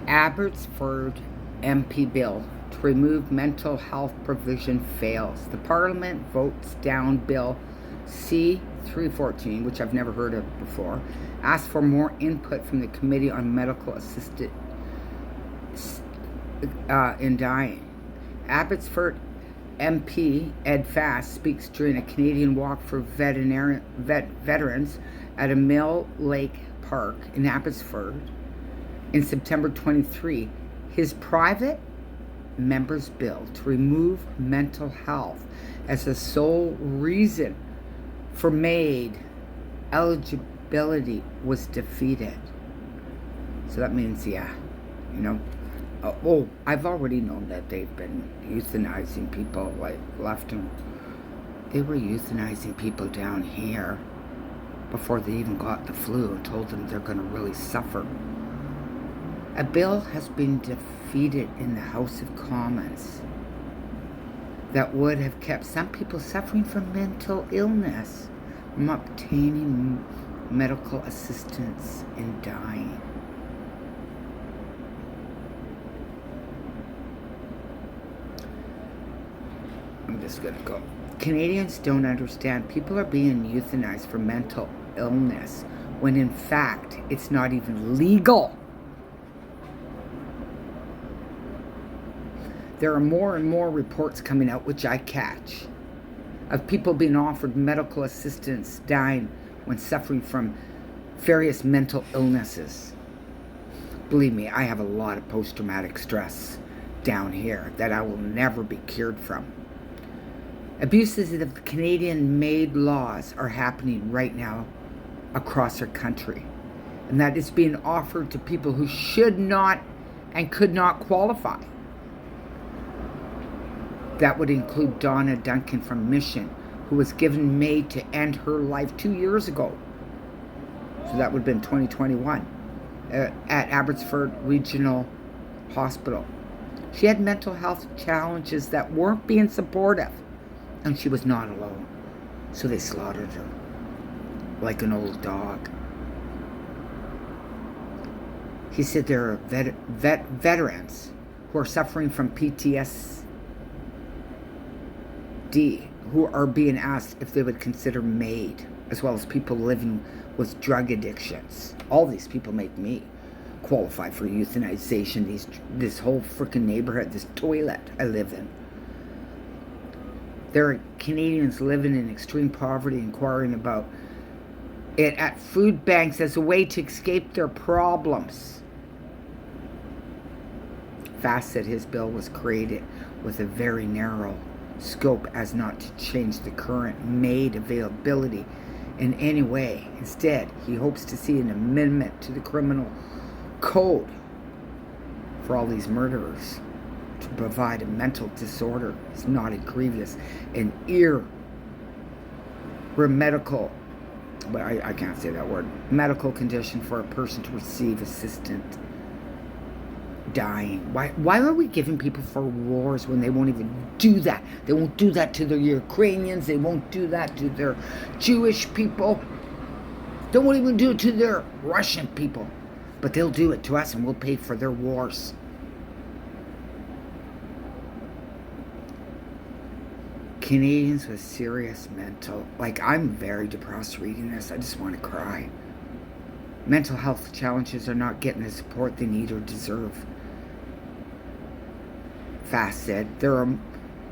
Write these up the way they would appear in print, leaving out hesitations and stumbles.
Abbotsford MP bill to remove mental health provision fails. The Parliament votes down Bill C-314, which I've never heard of before, asks for more input from the Committee on Medical Assisted in Dying. Abbotsford MP Ed Fast speaks during a Canadian walk for veterans at a Mill Lake Park in Abbotsford in September 23. His private member's bill to remove mental health as the sole reason for MAID eligibility was defeated. So that means, I've already known that they've been euthanizing people like left and they were euthanizing people down here before they even got the flu and told them they're going to really suffer. A bill has been defeated in the House of Commons that would have kept some people suffering from mental illness from obtaining medical assistance in dying. I'm just going to go. Canadians don't understand. People are being euthanized for mental illness when in fact it's not even legal. There are more and more reports coming out, which I catch, of people being offered medical assistance dying when suffering from various mental illnesses. Believe me, I have a lot of post-traumatic stress down here that I will never be cured from. Abuses of the Canadian-made laws are happening right now across our country. And that is being offered to people who should not and could not qualify. That would include Donna Duncan from Mission, who was given MAID to end her life 2 years ago. So that would have been 2021 at Abbotsford Regional Hospital. She had mental health challenges that weren't being supportive, and she was not alone. So they slaughtered her like an old dog. He said there are veterans who are suffering from PTSD who are being asked if they would consider MAID, as well as people living with drug addictions. All these people make me qualify for euthanization. This whole freaking neighborhood, this toilet I live in. There are Canadians living in extreme poverty inquiring about it at food banks as a way to escape their problems. Fast said his bill was created with a very narrow scope as not to change the current MAID availability in any way. Instead, he hopes to see an amendment to the criminal code for all these murderers to provide a mental disorder is not a grievous and medical, but I can't say that word, medical condition for a person to receive assistance dying. Why are we giving people for wars when they won't even do that? They won't do that to the Ukrainians. They won't do that to their Jewish people. They won't even do it to their Russian people. But they'll do it to us and we'll pay for their wars. Canadians with serious mental, I'm very depressed reading this. I just want to cry. Mental health challenges are not getting the support they need or deserve. Fast said, there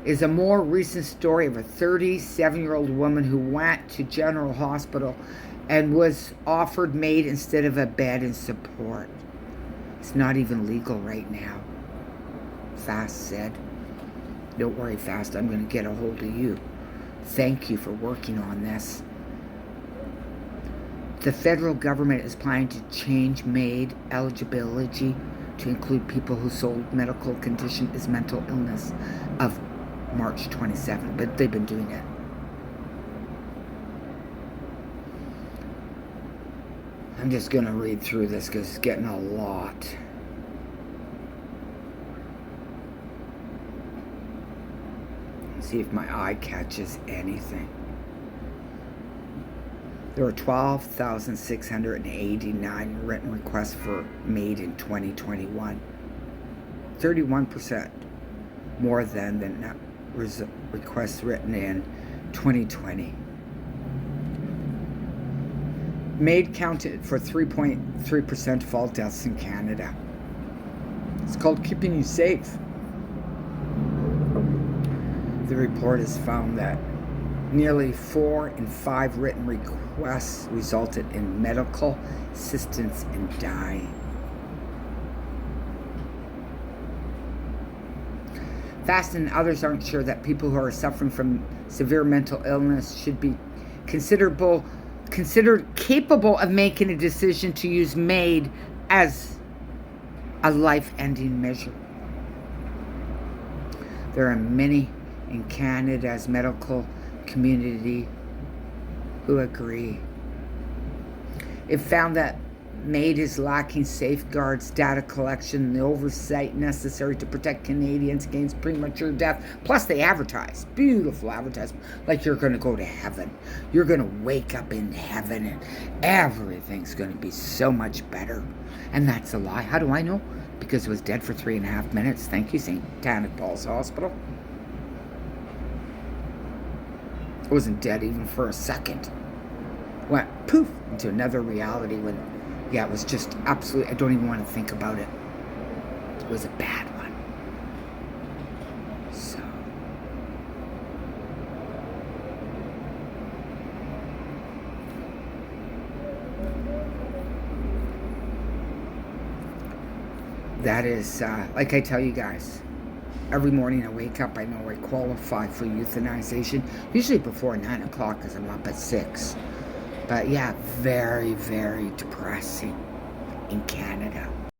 is a more recent story of a 37-year-old woman who went to General Hospital and was offered MAID instead of a bed and support. It's not even legal right now. Fast said, don't worry, Fast, I'm going to get a hold of you. Thank you for working on this. The federal government is planning to change MAID eligibility to include people whose sole medical condition is mental illness of March 27, but they've been doing it. I'm just going to read through this because it's getting a lot. See if my eye catches anything. There were 12,689 written requests made in 2021. 31% more than the requests written in 2020. MAID counted for 3.3% of all deaths in Canada. It's called keeping you safe. The report has found that nearly 4 in 5 written requests resulted in medical assistance in dying. Fast and others aren't sure that people who are suffering from severe mental illness should be considered capable of making a decision to use MAID as a life-ending measure. There are many in Canada's medical community who agree. It found that MAID is lacking safeguards, data collection, and the oversight necessary to protect Canadians against premature death. Plus, they advertise, beautiful advertisement, like you're going to go to heaven. You're going to wake up in heaven, and everything's going to be so much better. And that's a lie. How do I know? Because it was dead for 3.5 minutes. Thank you, St. Tanit Paul's Hospital. It wasn't dead even for a second. Went poof into another reality when, yeah, it was just absolutely, I don't even want to think about it. It was a bad one. So. That is, like I tell you guys, every morning I wake up, I know I qualify for euthanization, usually before 9 o'clock because I'm up at 6. But yeah, very, very depressing in Canada.